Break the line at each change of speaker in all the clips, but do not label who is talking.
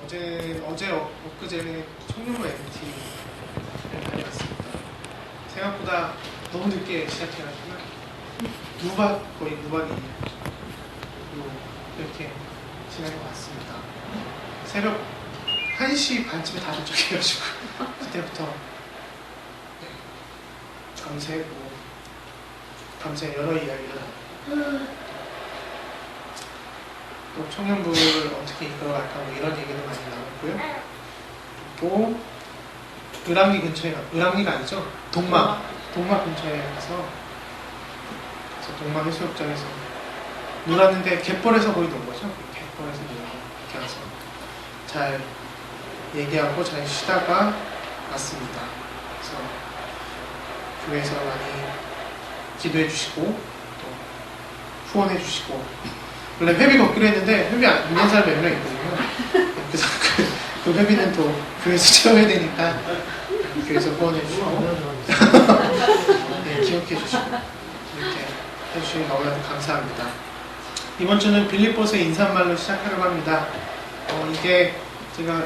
엊그제 청년부 MT를 다녀왔습니다. 생각보다 너무 늦게 시작해가지고 거의 누박이 이렇게 지나고 왔습니다. 새벽 1시 반쯤에 다 도착해가지고 그때부터 밤새 여러 이야기를 또 청년부를 어떻게 이끌어갈까 뭐 이런 얘기도 많이 나왔고요. 또 을왕리가 아니죠? 동막 근처에 가서 동막 해수욕장에서 놀았는데 갯벌에서 거의 논 거죠. 갯벌에서 이렇게 와서 잘 얘기하고 잘 쉬다가 왔습니다. 그래서 교회에서 많이 기도해 주시고 또 후원해 주시고, 원래 회비 걷기로 했는데 회비 안 있는 사람 몇 명 있거든요. 그래서 그 회비는 또 교회에서 채워야 되니까 교회에서 후원해 주시고 네, 기억해 주시고 이렇게 해주시면 너무나도 감사합니다. 이번 주는 빌립보서의 인사말로 시작하려고 합니다. 이게 제가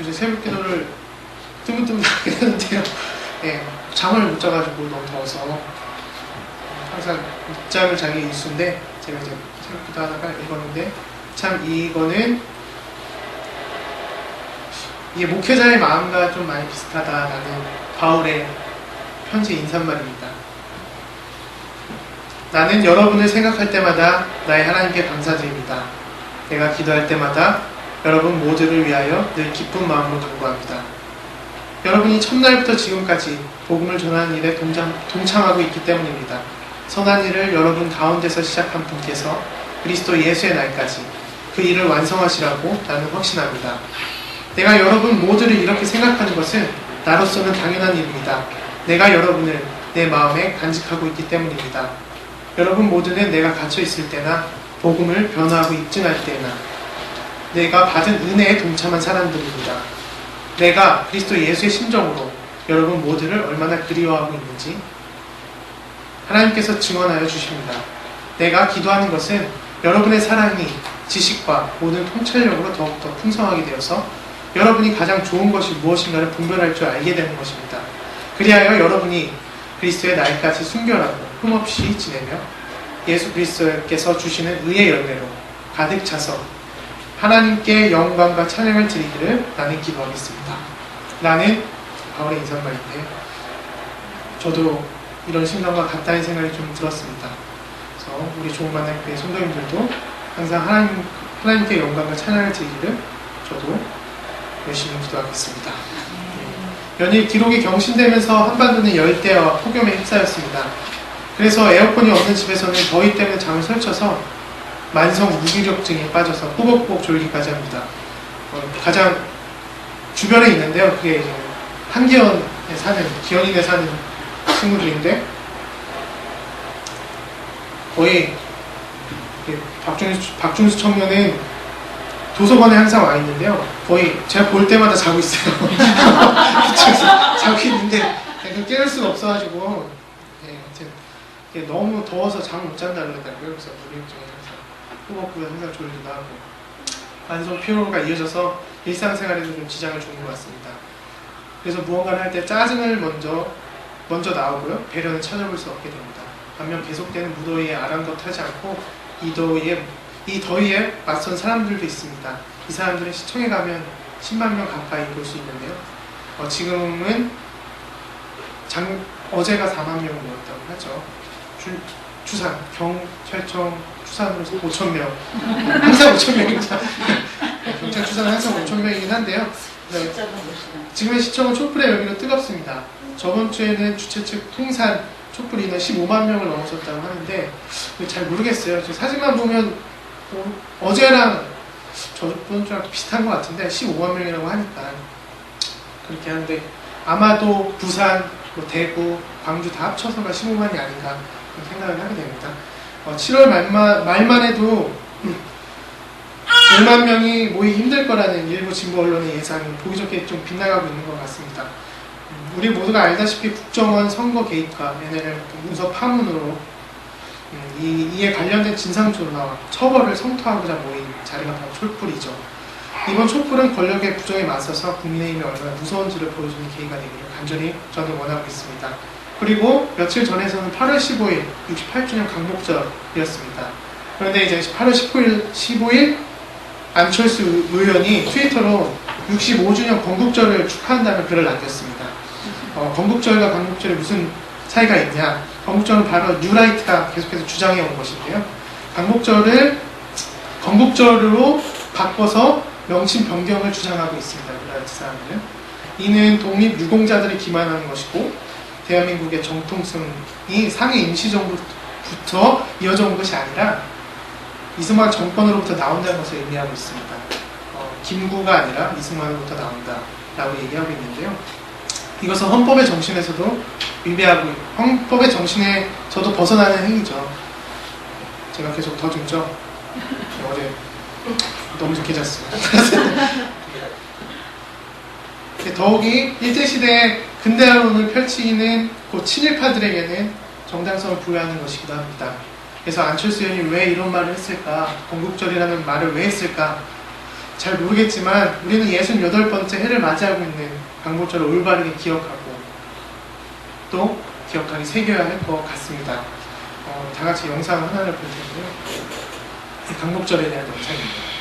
요새 새벽기도를 뜨문뜨문하게 하는데요. 네, 잠을 못 자가지고 너무 더워서 항상 늦잠을 자기 일수인데 제가 이제 새벽기도 하다가 읽었는데, 참 이거는 이게 목회자의 마음과 좀 많이 비슷하다라는 바울의 편지 인사말입니다. 나는 여러분을 생각할 때마다 나의 하나님께 감사드립니다. 내가 기도할 때마다 여러분 모두를 위하여 늘 기쁜 마음으로 간구합니다. 여러분이 첫날부터 지금까지 복음을 전하는 일에 동참하고 있기 때문입니다. 선한 일을 여러분 가운데서 시작한 분께서 그리스도 예수의 날까지 그 일을 완성하시라고 나는 확신합니다. 내가 여러분 모두를 이렇게 생각하는 것은 나로서는 당연한 일입니다. 내가 여러분을 내 마음에 간직하고 있기 때문입니다. 여러분 모두는 내가 갇혀 있을 때나 복음을 변화하고 입증할 때나 내가 받은 은혜에 동참한 사람들입니다. 내가 그리스도 예수의 심정으로 여러분 모두를 얼마나 그리워하고 있는지 하나님께서 증언하여 주십니다. 내가 기도하는 것은 여러분의 사랑이 지식과 모든 통찰력으로 더욱더 풍성하게 되어서 여러분이 가장 좋은 것이 무엇인가를 분별할 줄 알게 되는 것입니다. 그리하여 여러분이 그리스도의 날까지 순결하고 흠없이 지내며 예수 그리스도께서 주시는 의의 열매로 가득 차서 하나님께 영광과 찬양을 드리기를 나는 기도하겠습니다. 라는 바울의 인사말인데, 저도 이런 심정과 같다는 생각이 좀 들었습니다. 그래서 우리 좋은만남교회 성도님들도 항상 하나님께 영광과 찬양을 드리기를 저도 열심히 기도하겠습니다. 연일 기록이 경신되면서 한반도는 열대와 폭염에 휩싸였습니다. 그래서 에어컨이 없는 집에서는 더위 때문에 잠을 설쳐서 만성 무기력증에 빠져서 꾸벅꾸벅 졸기까지 합니다. 가장 주변에 있는데요. 그게 이제 기원인에 사는 친구들인데, 거의 박준수 청년은 도서관에 항상 와 있는데요. 거의 제가 볼 때마다 자고 있어요. 자고 있는데 깨울 수가 없어가지고 너무 더워서 잠을 못 잔다 그러더라고요. 그래서 무기력증에 항상 꾸벅꾸벅 항상 졸리기도 하고 만성 피로가 이어져서 일상생활에도 좀 지장을 주는 것 같습니다. 그래서 무언가를 할 때 짜증을 먼저 나오고요. 배려는 찾아볼 수 없게 됩니다. 반면 계속되는 무더위에 아랑곳하지 않고 이 더위에 맞선 사람들도 있습니다. 이 사람들은 시청에 가면 10만 명 가까이 볼 수 있는데요. 지금은 어제가 4만 명을 모였다고 하죠. 추산, 경찰청 추산으로 5천 명. 항상 5천 명입니다. 경찰 추산은 항상 5천 명이긴 한데요. 네. 지금의 시청은 촛불의 열기로 뜨겁습니다. 저번 주에는 주최 측 통산 촛불 인원 15만 명을 넘어섰다고 하는데 잘 모르겠어요. 사진만 보면 어제랑 저번 주랑 비슷한 것 같은데 15만 명이라고 하니까 그렇게 하는데, 아마도 부산, 대구, 광주 다 합쳐서가 15만이 아닌가 생각을 하게 됩니다. 7월 말만 해도 1만 명이 모이기 힘들 거라는 일부 진보 언론의 예상이 보기 좋게 좀 빗나가고 있는 것 같습니다. 우리 모두가 알다시피 국정원 선거 개입과 NLL 문서 파문으로 이에 관련된 진상조사와 처벌을 성토하고자 모인 자리가 바로 촛불이죠. 이번 촛불은 권력의 부정에 맞서서 국민의힘이 얼마나 무서운지를 보여주는 계기가 되기를 간절히 저는 원하고 있습니다. 그리고 며칠 전에서는 8월 15일 68주년 강복절이었습니다. 그런데 이제 8월 15일 안철수 의원이 트위터로 65주년 건국절을 축하한다는 글을 남겼습니다. 건국절과 강복절이 무슨 차이가 있냐? 건국절은 바로 뉴라이트가 계속해서 주장해 온 것인데요. 건국절로 바꿔서 명칭 변경을 주장하고 있습니다. 뉴라이트 사람들은. 이는 독립 유공자들이 기만하는 것이고 대한민국의 정통성이 상해 임시정부부터 이어져 온 것이 아니라 이승만 정권으로부터 나온다는 것을 의미하고 있습니다. 김구가 아니라 이승만으로부터 나온다라고 얘기하고 있는데요. 이것은 헌법의 정신에서도 위배하고 헌법의 정신에서도 벗어나는 행위죠. 제가 계속 더듬죠. 어제 너무 좋게 잤습니다. 더욱이 일제시대의 근대화론을 펼치는 곧 친일파들에게는 정당성을 부여하는 것이기도 합니다. 그래서 안철수 의원이 왜 이런 말을 했을까? 건국절이라는 말을 왜 했을까? 잘 모르겠지만 우리는 68번째 해를 맞이하고 있는 강복절을 올바르게 기억하고 또 기억하기 새겨야 할 것 같습니다. 다 같이 영상 하나를 볼 텐데요. 강복절에 대한 영상입니다.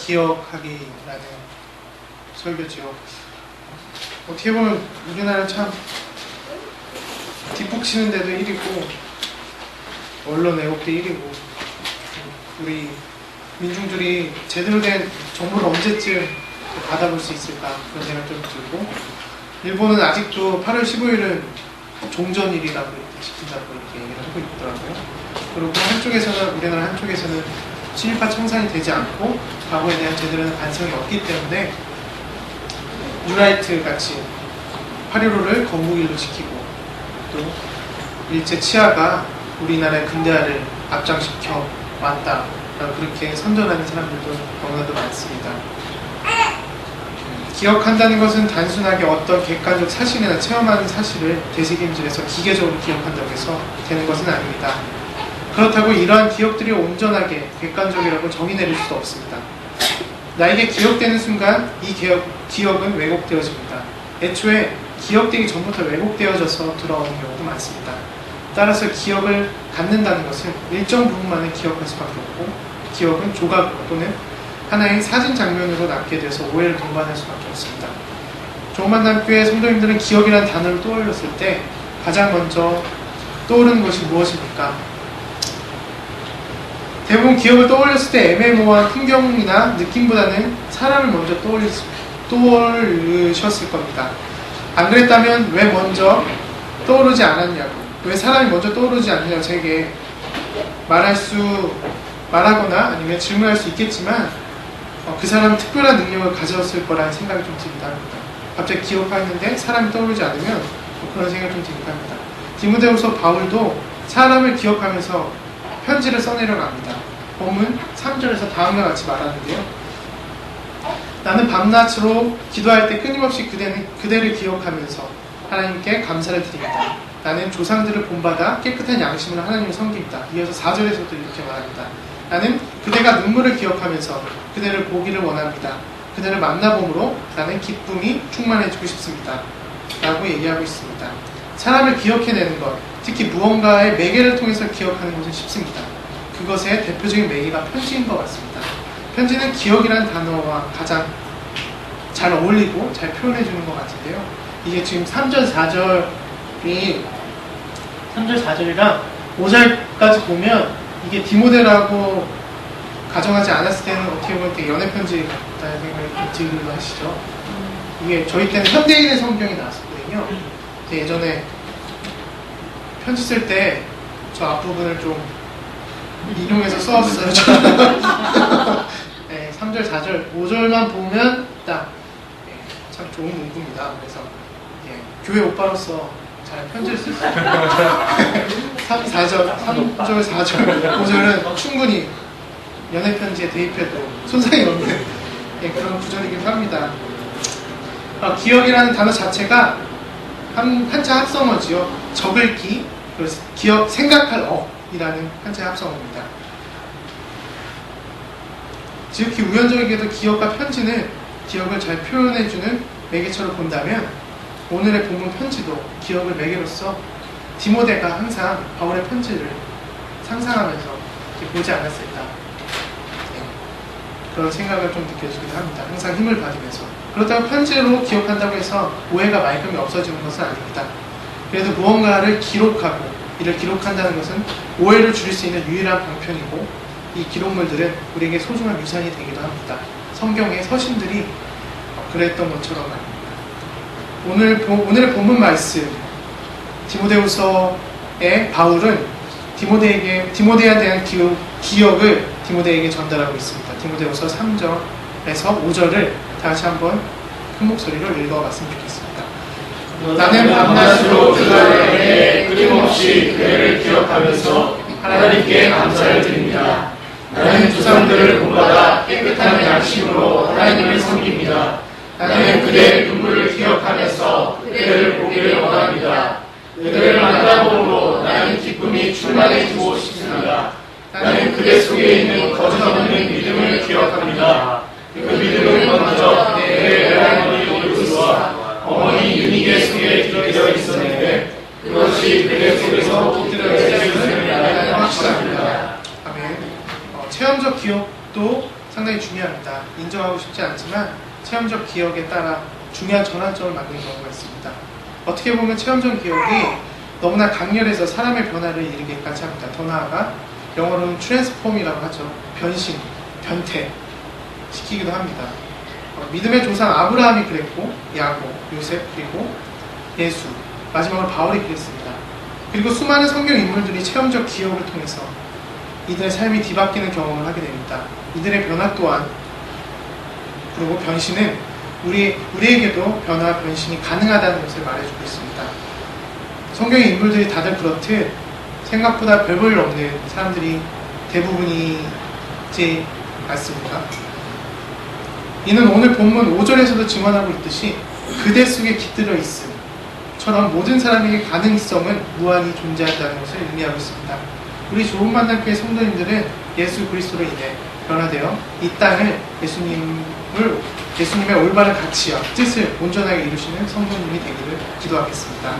기억하기라는 설교지요. 어떻게 보면 우리나라 참 뒷북치는데도 1위고 언론 왜곡도 1위고 우리 민중들이 제대로 된 정보를 언제쯤 받아볼 수 있을까 그런 생각 좀 들고 일본은 아직도 8월 15일은 종전일이라고 지킨다고 이렇게 얘기를 하고 있더라고요. 그리고 한쪽에서는 우리나라 한쪽에서는 친일파 청산이 되지 않고 과거에 대한 제대로 된 반성이 없기 때문에 뉴라이트 같이 8.15를 건국일로 지키고 또 일제 치하가 우리나라의 근대화를 앞장시켜 왔다 그렇게 선전하는 사람들도 너무나도 많습니다. 기억한다는 것은 단순하게 어떤 객관적 사실이나 체험하는 사실을 되새김질해서 기계적으로 기억한다고 해서 되는 것은 아닙니다. 그렇다고 이러한 기억들이 온전하게 객관적이라고 정의 내릴 수도 없습니다. 나에게 기억되는 순간 이 기억은 왜곡되어집니다. 애초에 기억되기 전부터 왜곡되어져서 들어오는 경우도 많습니다. 따라서 기억을 갖는다는 것은 일정 부분만을 기억할 수밖에 없고 기억은 조각 또는 하나의 사진 장면으로 남게 돼서 오해를 동반할 수밖에 없습니다. 종만담교회 성도님들은 기억이라는 단어를 떠올렸을 때 가장 먼저 떠오르는 것이 무엇입니까? 대부분 기억을 떠올렸을 때 애매모호한 풍경이나 느낌보다는 사람을 먼저 떠올리셨을 겁니다. 안 그랬다면 왜 먼저 떠오르지 않았냐고, 왜 사람이 먼저 떠오르지 않느냐고 제게 말하거나 아니면 질문할 수 있겠지만 그 사람은 특별한 능력을 가졌을 거라는 생각이 좀 들기도 합니다. 갑자기 기억하는데 사람이 떠오르지 않으면 그런 생각이 좀 들기도 합니다. 디모데후서 바울도 사람을 기억하면서 편지를 써내려갑니다. 본문 3절에서 다음과 같이 말하는데요. 나는 밤낮으로 기도할 때 끊임없이 그대를 기억하면서 하나님께 감사를 드립니다. 나는 조상들을 본받아 깨끗한 양심으로 하나님을 섬깁니다. 이어서 4절에서도 이렇게 말합니다. 나는 그대가 눈물을 기억하면서 그대를 보기를 원합니다. 그대를 만나봄으로 나는 기쁨이 충만해지고 싶습니다. 라고 얘기하고 있습니다. 사람을 기억해내는 것, 특히 무언가의 매개를 통해서 기억하는 것은 쉽습니다. 그것의 대표적인 매개가 편지인 것 같습니다. 편지는 기억이라는 단어와 가장 잘 어울리고 잘 표현해주는 것 같은데요. 이게 지금 3절, 4절이랑 5절까지 보면 이게 디모데라고 가정하지 않았을 때는 어떻게 보면 되게 연애편지 같다는 생각이 들기도 하시죠. 이게 저희 때는 현대인의 성경이 나왔었거든요. 예전에 편지 쓸 때 저 앞부분을 좀 인용해서 써왔어요. 네, 3절, 4절, 5절만 보면 딱 참 좋은 문구입니다. 그래서 교회 오빠로서 잘 편지를 쓸 수 있어요. 3절, 4절, 5절은 충분히 연애편지에 대입해도 손상이 없는 그런 구절이긴 합니다. 기억이라는 단어 자체가 한자 합성어지요. 적을기, 기억, 생각할 어이라는 한자 합성어입니다. 지극히 우연적이게도 기억과 편지는 기억을 잘 표현해주는 매개처럼 본다면 오늘의 본문 편지도 기억을 매개로서 디모데가 항상 바울의 편지를 상상하면서 보지 않았을까 그런 생각을 좀 느껴지기도 합니다. 항상 힘을 받으면서. 그렇다고 편지로 기억한다고 해서 오해가 말끔히 없어지는 것은 아닙니다. 그래도 무언가를 기록하고 이를 기록한다는 것은 오해를 줄일 수 있는 유일한 방편이고 이 기록물들은 우리에게 소중한 유산이 되기도 합니다. 성경의 서신들이 그랬던 것처럼 말입니다. 오늘의 본문 말씀 디모데후서의 바울은 디모데에 대한 기억을 디모데에게 전달하고 있습니다. 디모데후서 3절에서 5절을 다시 한번 큰 목소리로 읽어봤으면 좋겠습니다. 나는 밤낮으로 그날에 끊임없이 그대를 기억하면서 하나님께 감사를 드립니다. 나는 조상들을 본받아 깨끗한 양심으로 하나님을 섬깁니다. 나는 그대의 눈물을 기억하면서 그대를 보기를 원합니다. 그대를 만나봄으로 나는 기쁨이 충만해지고 싶습니다. 나는 그대 속에 있는 거짓 없는 믿음을 기억합니다. 그 믿음은 먼저 내 외할머니 오르스와 어머니 유니게 속에 기록되어 있었는데 그것이 그대 속에서 깃들어져 있음을 나는 확신합니다. 아멘. 체험적 기억도 상당히 중요합니다. 인정하고 싶지 않지만 체험적 기억에 따라 중요한 전환점을 만드는 경우가 있습니다. 어떻게 보면 체험적 기억이 너무나 강렬해서 사람의 변화를 이루기까지 합니다. 더 나아가 영어로는 트랜스폼이라고 하죠. 변신, 변태 시키기도 합니다. 믿음의 조상 아브라함이 그랬고, 야곱, 요셉, 그리고 예수, 마지막으로 바울이 그랬습니다. 그리고 수많은 성경 인물들이 체험적 기억을 통해서 이들의 삶이 뒤바뀌는 경험을 하게 됩니다. 이들의 변화 또한, 그리고 변신은 우리에게도 변화, 변신이 가능하다는 것을 말해주고 있습니다. 성경의 인물들이 다들 그렇듯 생각보다 별 볼 일 없는 사람들이 대부분이지 않습니까? 이는 오늘 본문 5절에서도 증언하고 있듯이 그대 속에 깃들어 있음처럼 모든 사람에게 가능성은 무한히 존재한다는 것을 의미하고 있습니다. 우리 좋은 만남교회 성도님들은 예수 그리스도로 인해 변화되어 이 땅을 예수님의 올바른 가치와 뜻을 온전하게 이루시는 성도님이 되기를 기도하겠습니다.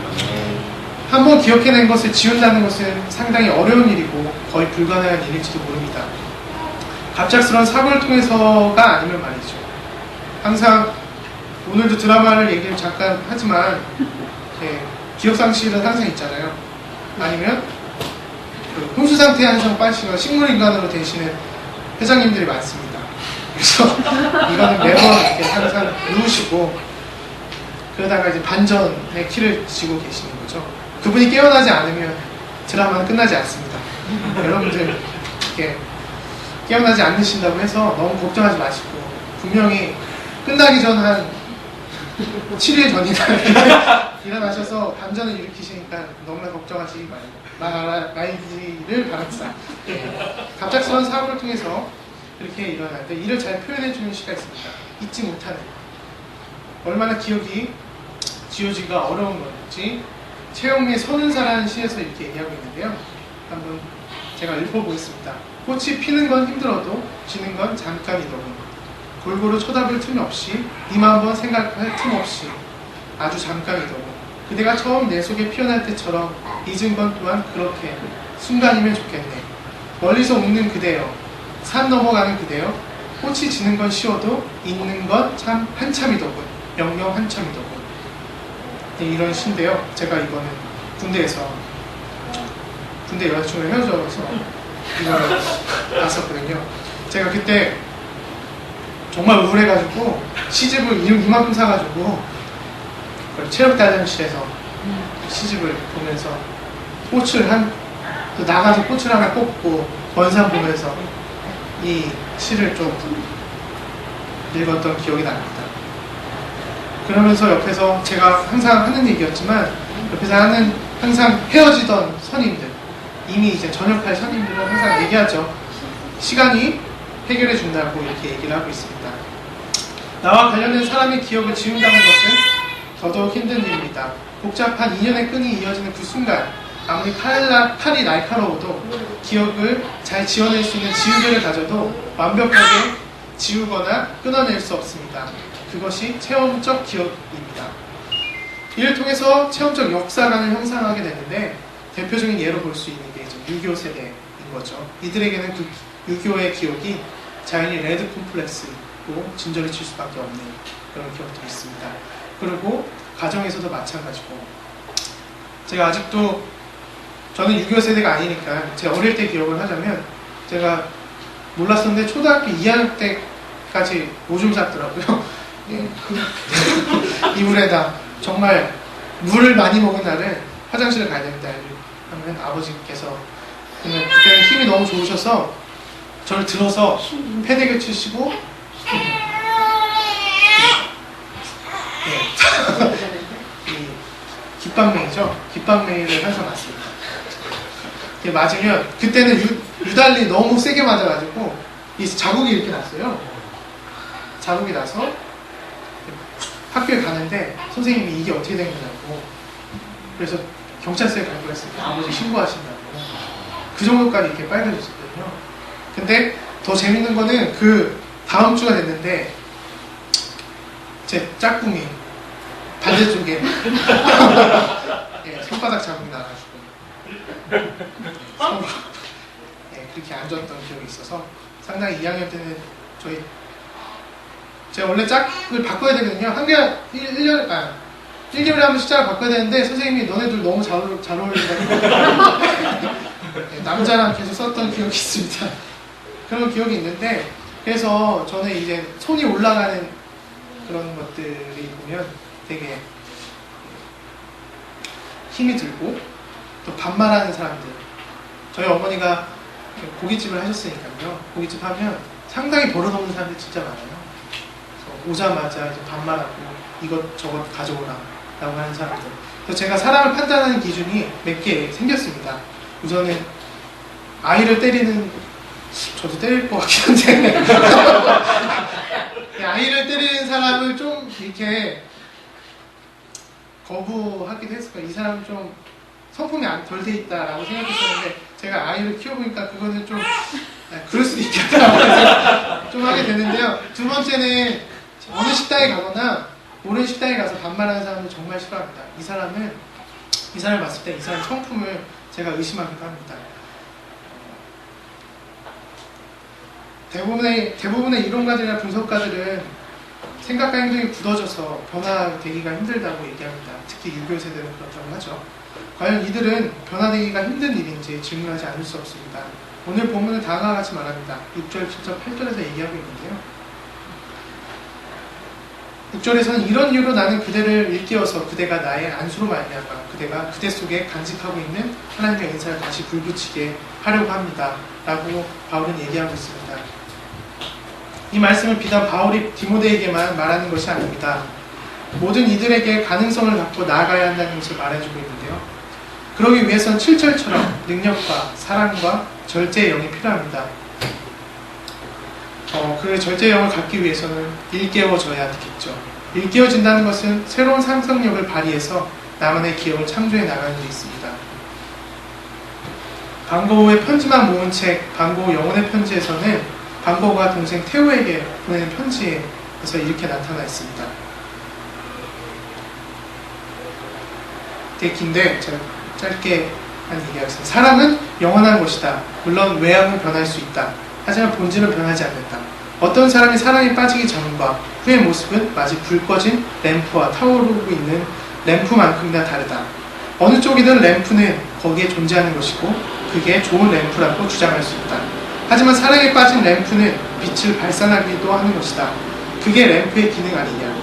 한번 기억해낸 것을 지운다는 것은 상당히 어려운 일이고 거의 불가능한 일일지도 모릅니다. 갑작스러운 사고를 통해서가 아니면 말이죠. 항상 오늘도 드라마를 얘기를 잠깐 하지만 기억상실은 항상 있잖아요. 아니면 혼수 상태에 항상 빠지시거나 식물인간으로 되시는 회장님들이 많습니다. 그래서 이거는 매번 이렇게 항상 누우시고 그러다가 이제 반전의 키를 쥐고 계시는 거죠. 그분이 깨어나지 않으면 드라마는 끝나지 않습니다. 여러분들 이렇게 깨어나지 않으신다고 해서 너무 걱정하지 마시고 분명히 끝나기 전 한 7일 전이나 일어나셔서 반전을 일으키시니까 너무나 걱정하지 말기를 바랍니다. 갑작스러운 사고를 통해서 이렇게 일어날 때 이를 잘 표현해주는 시가 있습니다. 잊지 못하는, 얼마나 기억이 지워지기가 어려운 건지 최영미의 서른사라는 시에서 이렇게 얘기하고 있는데요. 한번 제가 읽어보겠습니다. 꽃이 피는 건 힘들어도 지는 건 잠깐이더군. 골고루 쳐다볼 틈 없이 니만 한번 생각할 틈 없이 아주 잠깐이더군. 그대가 처음 내 속에 피어날 때처럼 잊은 건 또한 그렇게 순간이면 좋겠네. 멀리서 웃는 그대여, 산 넘어가는 그대여, 꽃이 지는 건 쉬워도 잊는 건 참 한참이더군. 영영 한참이더군. 네, 이런 시인데요. 제가 이거는 군대 여자친구랑 헤어져서 이걸 났었거든요. 제가 그때 정말 우울해가지고 시집을 이만큼 사가지고 체력단련실에서 시집을 보면서 나가서 꽃을 하나 꽂고 원산 보면서 이 시를 좀 읽었던 기억이 납니다. 그러면서 옆에서 제가 항상 하는 얘기였지만 옆에서 항상 헤어지던 선임들, 이미 이제 전역할 선임들은 항상 얘기하죠. 시간이 해결해 준다고 이렇게 얘기를 하고 있습니다. 나와 관련된 사람의 기억을 지운다는 것은 더더욱 힘든 일입니다. 복잡한 인연의 끈이 이어지는 그 순간 아무리 칼이 날카로워도 기억을 잘 지워낼 수 있는 지우개를 가져도 완벽하게 지우거나 끊어낼 수 없습니다. 그것이 체험적 기억입니다. 이를 통해서 체험적 역사관을 형성하게 되는데 대표적인 예로 볼 수 있는 게 이제 유교 세대인 거죠. 이들에게는 그 유교의 기억이 자연히 레드 콤플렉스로 진저리 칠 수밖에 없는 그런 기억들이 있습니다. 그리고 가정에서도 마찬가지고 제가 아직도 저는 유교 세대가 아니니까 제 어릴 때 기억을 하자면 제가 몰랐었는데 초등학교 2학년 때까지 오줌 쌌더라고요. 이불에다 정말 물을 많이 먹은 날은 화장실을 가야 됩니다. 하면 아버지께서 그때는 힘이 너무 좋으셔서 저를 들어서 패대기 치시고 이 깃방맹이죠. 깃방맹이를 항상 맞습니다. 맞으면 그때는 유달리 너무 세게 맞아가지고 이 자국이 이렇게 났어요. 자국이 나서 학교에 가는데 선생님이 이게 어떻게 된 거냐고, 그래서 경찰서에 갈 거였습니다. 아버지 신고하신다고. 그 정도까지 이렇게 빨개졌거든요. 근데 더 재밌는 거는 그 다음 주가 됐는데 제 짝꿍이 반대쪽에 손바닥 자국이 나가지고 그렇게 앉았던 기억이 있어서 상당히 2학년 때는 제가 원래 짝을 바꿔야 되거든요. 1개월에 한 번씩 짝을 바꿔야 되는데 선생님이 너네들 너무 잘 어울린다고 네, 남자랑 계속 썼던 기억이 있습니다. 그런 기억이 있는데, 그래서 저는 이제 손이 올라가는 그런 것들이 보면 되게 힘이 들고, 또 반말하는 사람들, 저희 어머니가 고깃집을 하셨으니까요. 고깃집 하면 상당히 버릇없는 사람들이 진짜 많아요. 그래서 오자마자 이제 반말하고 이것저것 가져오라 라고 하는 사람들. 그래서 제가 사람을 판단하는 기준이 몇 개 생겼습니다. 우선은 아이를 때리는, 저도 때릴 것 같긴 한데 아이를 때리는 사람을 좀 이렇게 거부하기도 했을 거예요. 이 사람은 좀 성품이 덜 돼 있다라고 생각했었는데, 제가 아이를 키워보니까 그거는 좀 그럴 수도 있겠다 좀 하게 되는데요. 두 번째는 어느 식당에 가거나 모르는 식당에 가서 반말하는 사람을 정말 싫어합니다. 이 사람을 봤을 때 이 사람 성품을 제가 의심하기도 합니다. 대부분의 이론가들이나 분석가들은 생각과 행동이 굳어져서 변화되기가 힘들다고 얘기합니다. 특히 유교 세대는 그렇다고 하죠. 과연 이들은 변화되기가 힘든 일인지 질문하지 않을 수 없습니다. 오늘 본문은 다음과 같이 말합니다. 6절, 7절, 8절에서 얘기하고 있는데요. 6절에서는 이런 이유로 나는 그대를 일깨워서 그대가 나의 안수로 말미암아 그대가 그대 속에 간직하고 있는 하나님의 은사를 다시 불붙이게 하려고 합니다. 라고 바울은 얘기하고 있습니다. 이 말씀은 비단 바울이 디모데에게만 말하는 것이 아닙니다. 모든 이들에게 가능성을 갖고 나아가야 한다는 것을 말해주고 있는데요. 그러기 위해서는 7절처럼 능력과 사랑과 절제의 영이 필요합니다. 그 절제의 영을 갖기 위해서는 일깨워져야 되겠죠. 일깨워진다는 것은 새로운 상상력을 발휘해서 나만의 기억을 창조해 나가는 데 있습니다. 반고우의 편지만 모은 책 반고우 영혼의 편지에서는 반고우가 동생 테오에게 보내는 편지에서 이렇게 나타나 있습니다. 되게 긴데 제가 짧게 한 얘기하겠습니다. 사람은 영원한 것이다. 물론 외형은 변할 수 있다. 하지만 본질은 변하지 않는다. 어떤 사람이 사랑에 빠지기 전과 후의 모습은 마치 불 꺼진 램프와 타오르고 있는 램프만큼이나 다르다. 어느 쪽이든 램프는 거기에 존재하는 것이고 그게 좋은 램프라고 주장할 수 있다. 하지만 사랑에 빠진 램프는 빛을 발산하기도 하는 것이다. 그게 램프의 기능 아니냐.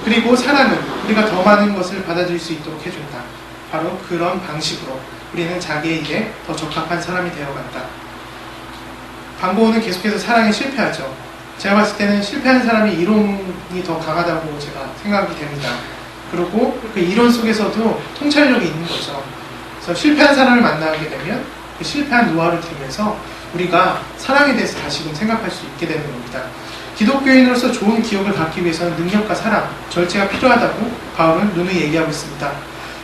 그리고 사랑은 우리가 더 많은 것을 받아들일 수 있도록 해준다. 바로 그런 방식으로 우리는 자기의 일에 더 적합한 사람이 되어간다. 반고우는 계속해서 사랑에 실패하죠. 제가 봤을 때는 실패하는 사람이 이론이 더 강하다고 제가 생각이 됩니다. 그리고 그 이론 속에서도 통찰력이 있는 거죠. 그래서 실패한 사람을 만나게 되면 그 실패한 노하우를 들으면서 우리가 사랑에 대해서 다시금 생각할 수 있게 되는 겁니다. 기독교인으로서 좋은 기억을 갖기 위해서는 능력과 사랑, 절제가 필요하다고 바울은 누누이 얘기하고 있습니다.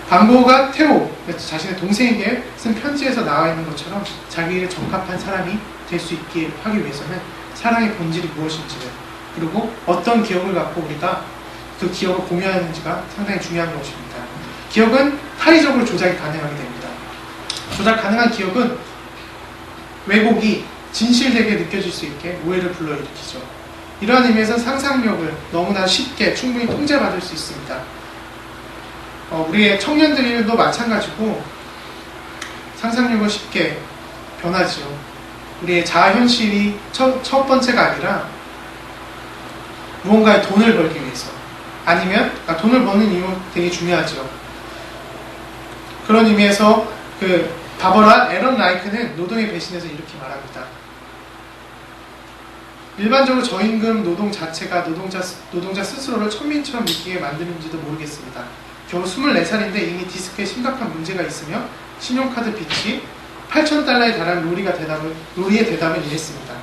반고우가 테오, 자신의 동생에게 쓴 편지에서 나와 있는 것처럼 자기에게 적합한 사람이 될 수 있게 하기 위해서는 사랑의 본질이 무엇인지를, 그리고 어떤 기억을 갖고 우리가 그 기억을 공유하는지가 상당히 중요한 것입니다. 기억은 타의적으로 조작이 가능하게 됩니다. 조작 가능한 기억은 왜곡이 진실되게 느껴질 수 있게 오해를 불러일으키죠. 이러한 의미에서 상상력을 너무나 쉽게 충분히 통제받을 수 있습니다. 우리의 청년들도 마찬가지고 상상력은 쉽게 변하지요. 우리의 자아현실이 첫 번째가 아니라 무언가의 돈을 벌기 위해서, 아니면 돈을 버는 이유 되게 중요하죠. 그런 의미에서 그 바버라 에런 라이크는 노동의 배신에서 이렇게 말합니다. 일반적으로 저임금 노동 자체가 노동자 스스로를 천민처럼 느끼게 만드는지도 모르겠습니다. 겨우 24살인데 이미 디스크에 심각한 문제가 있으며 신용카드 빚이 $8,000에 달한 로리의 대답을 이랬습니다.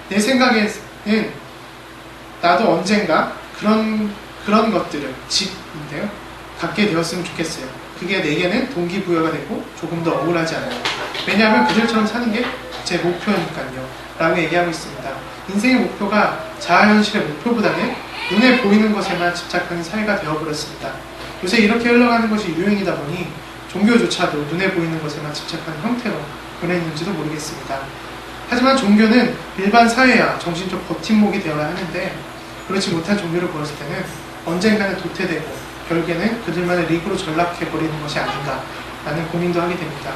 내 생각에는 나도 언젠가 그런 것들을, 집인데요, 갖게 되었으면 좋겠어요. 그게 내게는 동기부여가 되고 조금 더 억울하지 않아요. 왜냐하면 그들처럼 사는 게 제 목표니까요. 라고 얘기하고 있습니다. 인생의 목표가 자아현실의 목표보다는 눈에 보이는 것에만 집착하는 사회가 되어버렸습니다. 요새 이렇게 흘러가는 것이 유행이다 보니 종교조차도 눈에 보이는 것에만 집착하는 형태로 변했는지도 모르겠습니다. 하지만 종교는 일반 사회와 정신적 버팀목이 되어야 하는데 그렇지 못한 종교를 보였을 때는 언젠가는 도태되고 결국에는 그들만의 리그로 전락해버리는 것이 아닌가라는 고민도 하게 됩니다.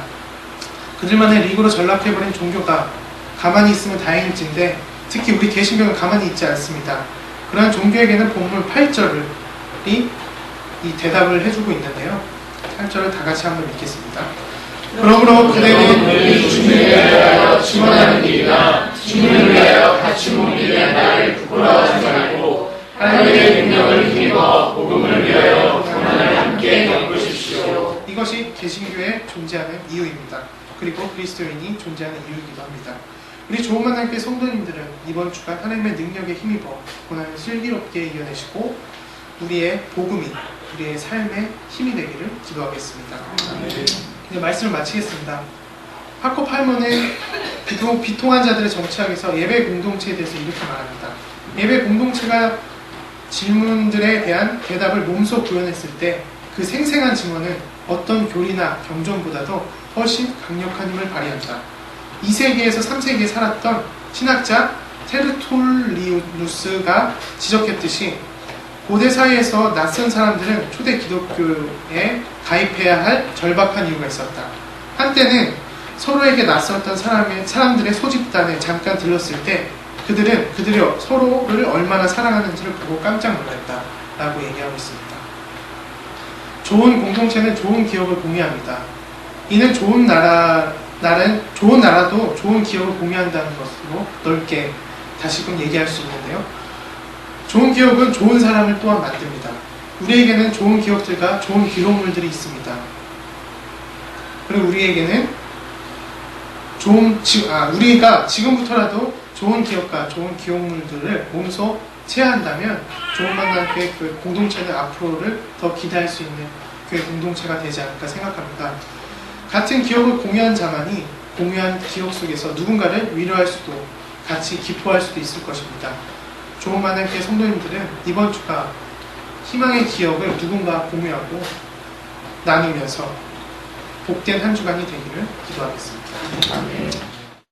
그들만의 리그로 전락해버린 종교가 가만히 있으면 다행일진데 특히 우리 개신교는 가만히 있지 않습니다. 그러한 종교에게는 본문 8절이 이 대답을 해주고 있는데요. 8절을 다 같이 한번 읽겠습니다. 그러므로 그대는 우리 주님을 위하여 증언하는 일이나 주님을 위하여 같이 몸이된 나를 부끄러워하지 말고 하나님의 능력을 힘입어 복음을 위하여 고난을 함께 겪으십시오. 이것이 개신교에 존재하는 이유입니다. 그리고 그리스도인이 존재하는 이유이기도 합니다. 우리 좋은 만남교회 성도님들은 이번 주간 하나님의 능력에 힘입어 고난을 슬기롭게 이겨내시고 우리의 복음이 우리의 삶의 힘이 되기를 기도하겠습니다. 이제 말씀을 마치겠습니다. 하콥 할머는 비통한 자들의 정치학에서 예배 공동체에 대해서 이렇게 말합니다. 예배 공동체가 질문들에 대한 대답을 몸소 구현했을 때 그 생생한 증언은 어떤 교리나 경전보다도 훨씬 강력한 힘을 발휘한다. 2세기에서 3세기에 살았던 신학자 테르툴리누스가 지적했듯이 고대 사회에서 낯선 사람들은 초대 기독교에 가입해야 할 절박한 이유가 있었다. 한때는 서로에게 낯섰던 사람들의 소집단에 잠깐 들렀을 때 그들이 서로를 얼마나 사랑하는지를 보고 깜짝 놀랐다 라고 얘기하고 있습니다. 좋은 공동체는 좋은 기억을 공유합니다. 이는 좋은 나라도 좋은 기억을 공유한다는 것으로 넓게 다시금 얘기할 수 있는데요. 좋은 기억은 좋은 사람을 또한 만듭니다. 우리에게는 좋은 기억들과 좋은 기록물들이 있습니다. 그리고 우리에게는 우리가 지금부터라도 좋은 기억과 좋은 기록물들을 몸소 체화한다면 좋은 만남교회 그 공동체는 앞으로를 더 기대할 수 있는 교회 공동체가 되지 않을까 생각합니다. 같은 기억을 공유한 자만이 공유한 기억 속에서 누군가를 위로할 수도 같이 기뻐할 수도 있을 것입니다. 좋은 만남교회 성도님들은 이번 주가 희망의 기억을 누군가 공유하고 나누면서 복된 한 주간이 되기를 기도하겠습니다.